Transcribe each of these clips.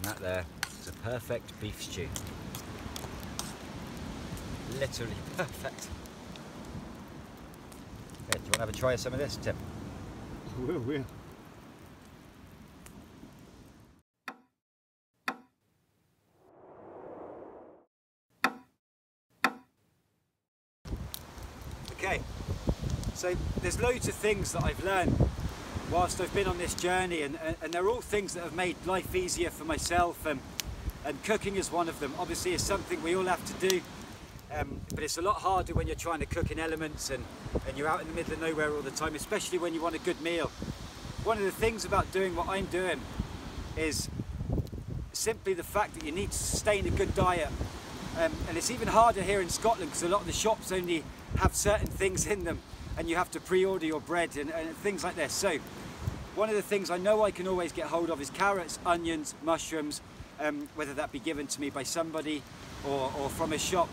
And that there is a perfect beef stew. Literally perfect. Okay, do you want to have a try of some of this, Tim? Will. Okay, so there's loads of things that I've learned whilst I've been on this journey, and they're all things that have made life easier for myself, and cooking is one of them. Obviously it's something we all have to do, but it's a lot harder when you're trying to cook in elements and you're out in the middle of nowhere all the time, especially when you want a good meal. One of the things about doing what I'm doing is simply the fact that you need to sustain a good diet, and it's even harder here in Scotland because a lot of the shops only have certain things in them and you have to pre-order your bread and things like this. So one of the things I know I can always get hold of is carrots, onions, mushrooms, whether that be given to me by somebody or from a shop.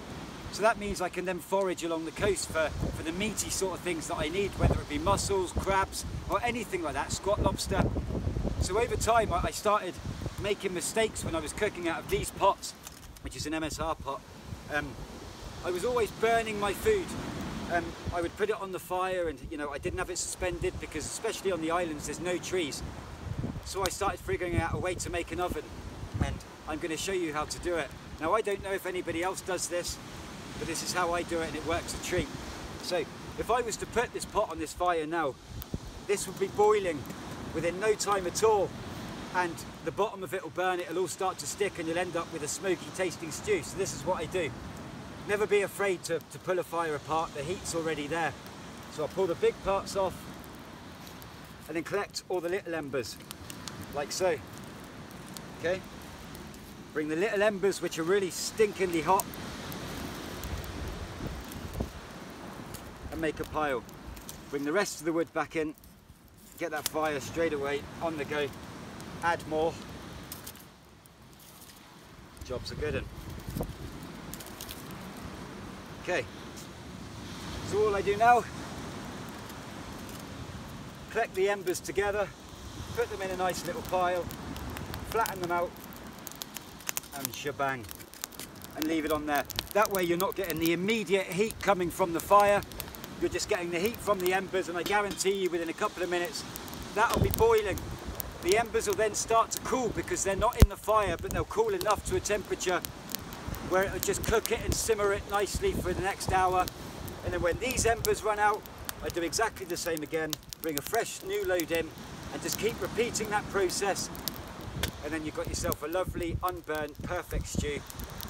So that means I can then forage along the coast for the meaty sort of things that I need, whether it be mussels, crabs, or anything like that, squat lobster. So over time I started making mistakes when I was cooking out of these pots, which is an MSR pot. I was always burning my food. I would put it on the fire, and you know, I didn't have it suspended because especially on the islands there's no trees. So I started figuring out a way to make an oven, and I'm going to show you how to do it. Now I don't know if anybody else does this, but this is how I do it and it works a treat. So if I was to put this pot on this fire now, this would be boiling within no time at all, and the bottom of it will burn, it'll all start to stick, and you'll end up with a smoky tasting stew. So this is what I do. Never be afraid to pull a fire apart, the heat's already there. So I'll pull the big parts off and then collect all the little embers, like so. Okay? Bring the little embers, which are really stinkingly hot, and make a pile. Bring the rest of the wood back in, get that fire straight away, on the go, add more. Job's a good one. Okay, so all I do now, collect the embers together, put them in a nice little pile, flatten them out, and shebang, and leave it on there. That way you're not getting the immediate heat coming from the fire, you're just getting the heat from the embers, and I guarantee you within a couple of minutes that'll be boiling. The embers will then start to cool because they're not in the fire, but they'll cool enough to a temperature where it'll just cook it and simmer it nicely for the next hour. And then when these embers run out, I do exactly the same again, bring a fresh new load in and just keep repeating that process, and then you've got yourself a lovely unburnt perfect stew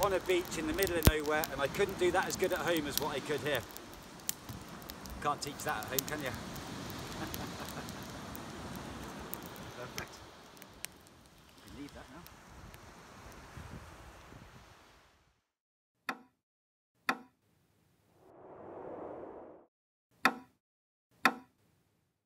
on a beach in the middle of nowhere. And I couldn't do that as good at home as what I could here. Can't teach that at home, can you? Perfect. You can leave that now.